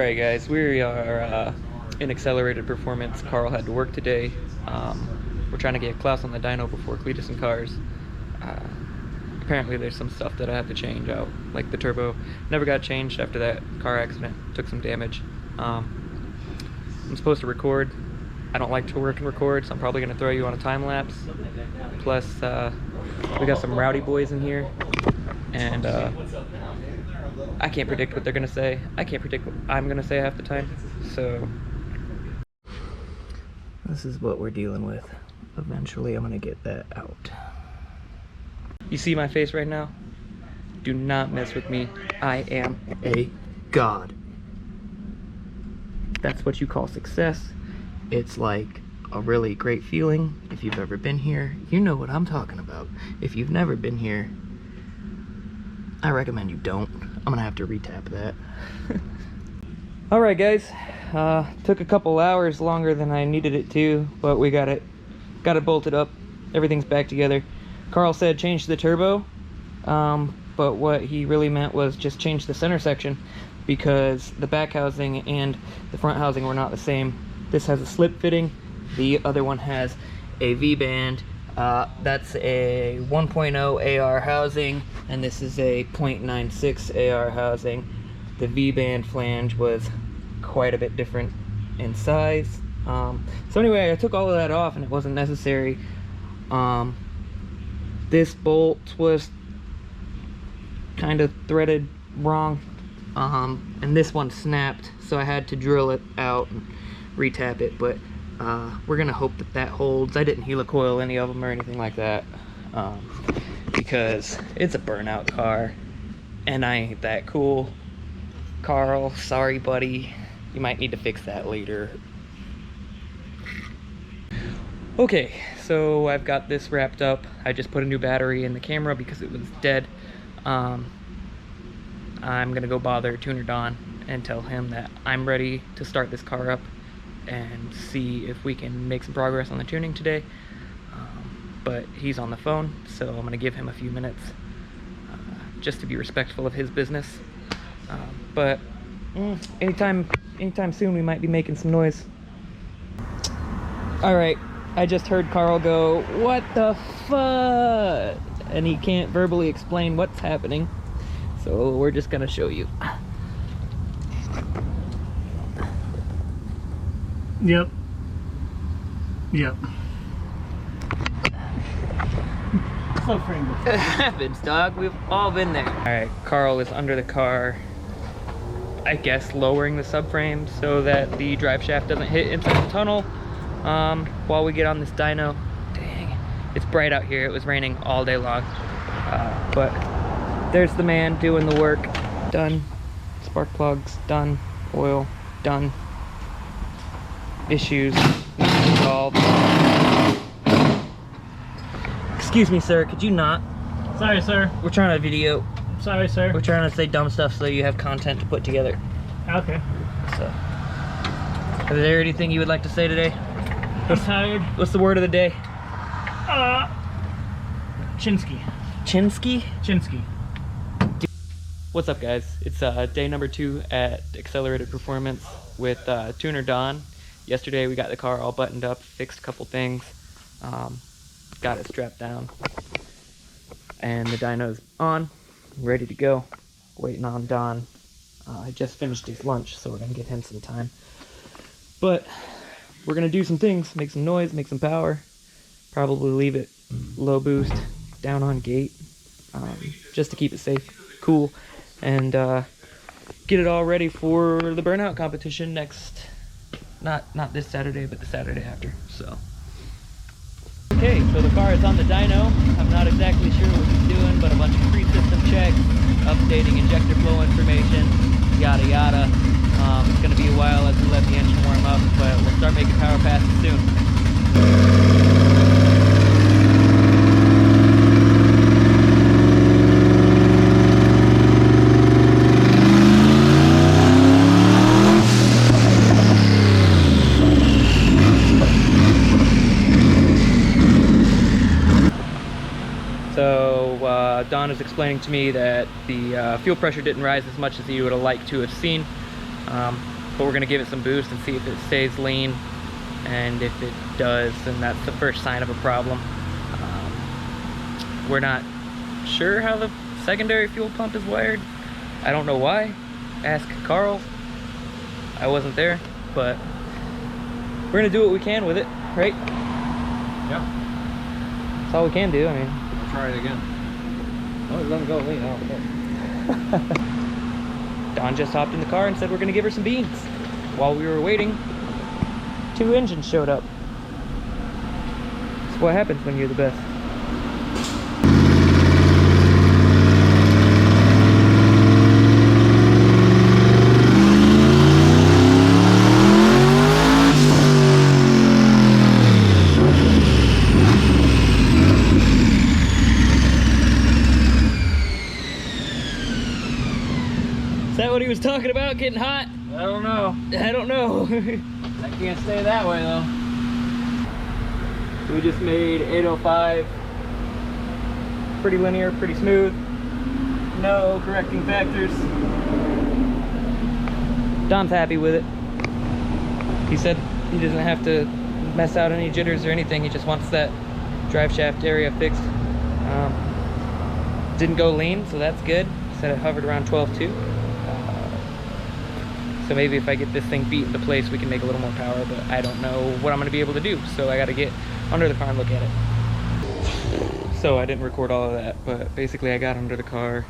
Alright guys, we are in accelerated performance. Carl had to work today. We're trying to get Klaus on the dyno before Cletus and Cars. Apparently there's some stuff that I have to change out, like the turbo. Never got changed after that car accident, took some damage. I'm supposed to record. I don't like to work and record, so I'm probably going to throw you on a time lapse. Plus, we got some rowdy boys in here, and I can't predict what they're going to say. I can't predict what I'm going to say half the time, so this is what we're dealing with. Eventually, I'm going to get that out. You see my face right now? Do not mess with me. I am a god. That's what you call success. It's like a really great feeling. If you've ever been here, you know what I'm talking about. If you've never been here, I recommend you don't. I'm gonna have to retap that. Alright guys, took a couple hours longer than I needed it to, but we got it bolted up. Everything's back together. Carl said change the turbo, but what he really meant was just change the center section, because the back housing and the front housing were not the same. This has a slip fitting, the other one has a V-band. That's a 1.0 AR housing, and this is a 0.96 AR housing. The V-band flange was quite a bit different in size. So anyway, I took all of that off and it wasn't necessary. This bolt was kind of threaded wrong, and this one snapped, so I had to drill it out and retap it, but we're gonna hope that that holds. I didn't helicoil any of them or anything like that, because it's a burnout car and I ain't that cool. Carl, sorry buddy, you might need to fix that later. Okay, so I've got this wrapped up. I just put a new battery in the camera because it was dead. I'm gonna go bother Tuner Don and tell him that I'm ready to start this car up and see if we can make some progress on the tuning today. But he's on the phone, so I'm gonna give him a few minutes just to be respectful of his business. But anytime soon we might be making some noise. All right. I just heard Carl go, "What the fuck?" And he can't verbally explain what's happening. So we're just gonna show you. Yep. Subframe. It happens, dog. We've all been there. All right, Carl is under the car, I guess lowering the subframe so that the drive shaft doesn't hit inside the tunnel. While we get on this dyno. Dang, it's bright out here. It was raining all day long, but there's the man doing the work. Done. Spark plugs done. Oil done. Issues resolved. Excuse me, sir, could you not? Sorry, sir. We're trying to video. Sorry, sir. We're trying to say dumb stuff so you have content to put together. Okay. So, is there anything you would like to say today? I'm tired. What's the word of the day? Chinsky. Chinsky? Chinsky. What's up, guys? It's day number 2 at Accelerated Performance with Tuner Don. Yesterday we got the car all buttoned up, fixed a couple things, got it strapped down, and the dyno's on, ready to go. Waiting on Don. I just finished his lunch, so we're gonna give him some time. But we're gonna do some things, make some noise, make some power, probably leave it low boost, down on gate, just to keep it safe, cool, and get it all ready for the burnout competition next, not this Saturday, but the Saturday after. So okay, so the car is on the dyno. I'm not exactly sure what he's doing, but a bunch of pre-system checks, updating injector flow information, yada yada. It's going to be a while as we let the engine warm up, but we'll start making power passes soon. So Don is explaining to me that the fuel pressure didn't rise as much as he would have liked to have seen. but we're gonna give it some boost and see if it stays lean. And if it does, then that's the first sign of a problem. We're not sure how the secondary fuel pump is wired. I don't know why. Ask Carl. I wasn't there, but we're gonna do what we can with it, right? Yeah. That's all we can do. I mean, We'll try it again. oh, let me go lean. I don't care. Dawn just hopped in the car and said we're gonna give her some beans. While we were waiting, 2 engines showed up. That's what happens when you're the best. Is that what he was talking about, getting hot? I don't know. I don't know. I can't stay that way though. We just made 805. Pretty linear, pretty smooth. No correcting factors. Don's happy with it. He said he doesn't have to mess out any jitters or anything. He just wants that drive shaft area fixed. Didn't go lean, so that's good. He said it hovered around 12.2. So maybe if I get this thing beat into place, we can make a little more power, but I don't know what I'm gonna be able to do. So I gotta get under the car and look at it. So I didn't record all of that, but basically I got under the car,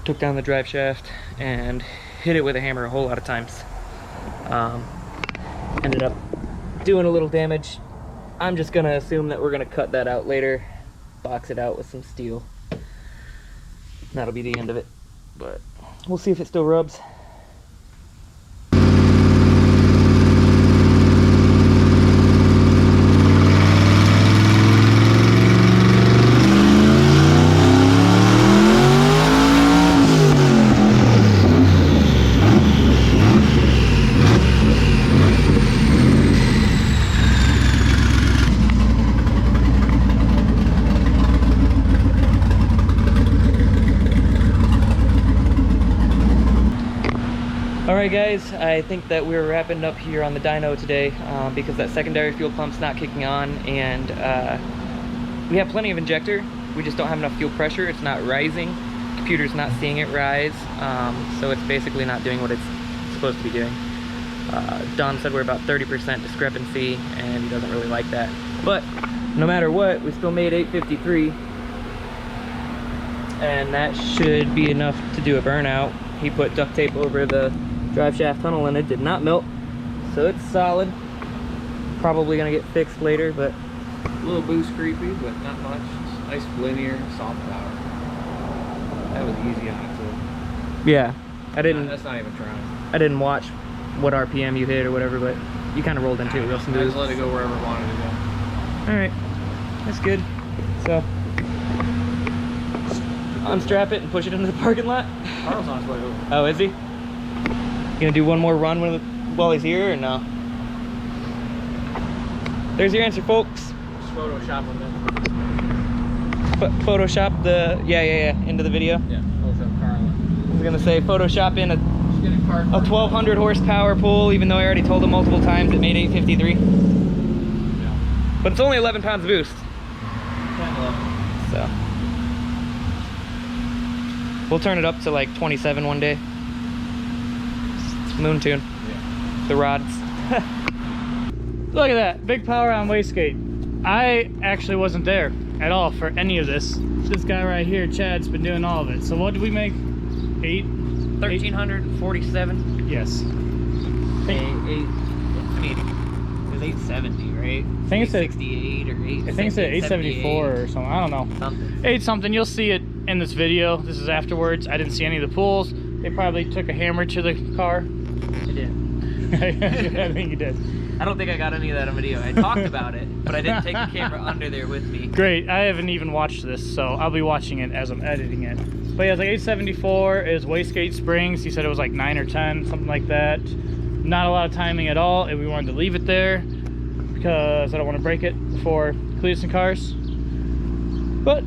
took down the drive shaft, and hit it with a hammer a whole lot of times. Ended up doing a little damage. I'm just gonna assume that we're gonna cut that out later, box it out with some steel. That'll be the end of it, but we'll see if it still rubs. Alright guys, I think that we're wrapping up here on the dyno today because that secondary fuel pump's not kicking on, and we have plenty of injector. We just don't have enough fuel pressure. It's not rising. Computer's not seeing it rise, so it's basically not doing what it's supposed to be doing. Don said we're about 30% discrepancy, and he doesn't really like that. But no matter what, we still made 853, and that should be enough to do a burnout. He put duct tape over the drive shaft tunnel and it did not melt, so it's solid. Probably gonna get fixed later, but A little boost creepy, but not much. Just nice linear, soft power. That was easy on it too. yeah, That's not even trying. I didn't watch what RPM you hit or whatever, but you kind of rolled into it real I smooth. just let it go wherever it wanted to go. All right, that's good. So unstrap it and push it into the parking lot. Carl's on his way over. Oh, is he? Gonna do one more run while he's here, or no? There's your answer, folks. Just Photoshop him in. Photoshop the into the video. Yeah, Photoshop Carl in. I was gonna say Photoshop in Just get a car. a 1200 horsepower pull, even though I already told him multiple times it made 853. Yeah. But it's only 11 pounds of boost, 10, 11. so we'll turn it up to like 27 one day. Moon tune. Yeah. The rods. Look at that, big power on wastegate. I actually wasn't there at all for any of this. This guy right here, Chad's been doing all of it. So what did we make? 1347. Yes. I mean, it was 870, right? I think it said 868 or 8. I think it said 874 or something. I don't know. Something. 8 something. You'll see it in this video. This is afterwards. I didn't see any of the pulls. They probably took a hammer to the car. I did. I think you did. I don't think I got any of that on video. I talked about it, but I didn't take the camera under there with me. Great. I haven't even watched this, so I'll be watching it as I'm editing it. But yeah, it's like 874 is wastegate springs. He said it was like 9 or 10, something like that. Not a lot of timing at all, and we wanted to leave it there because I don't want to break it before Cletus and cars. But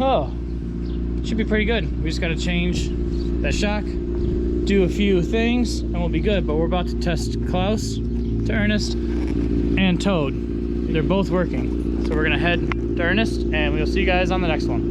oh, should be pretty good. We just got to change that shock, do a few things and we'll be good. But we're about to test Klaus to Ernest and Toad. They're both working. So we're gonna head to Ernest and we'll see you guys on the next one.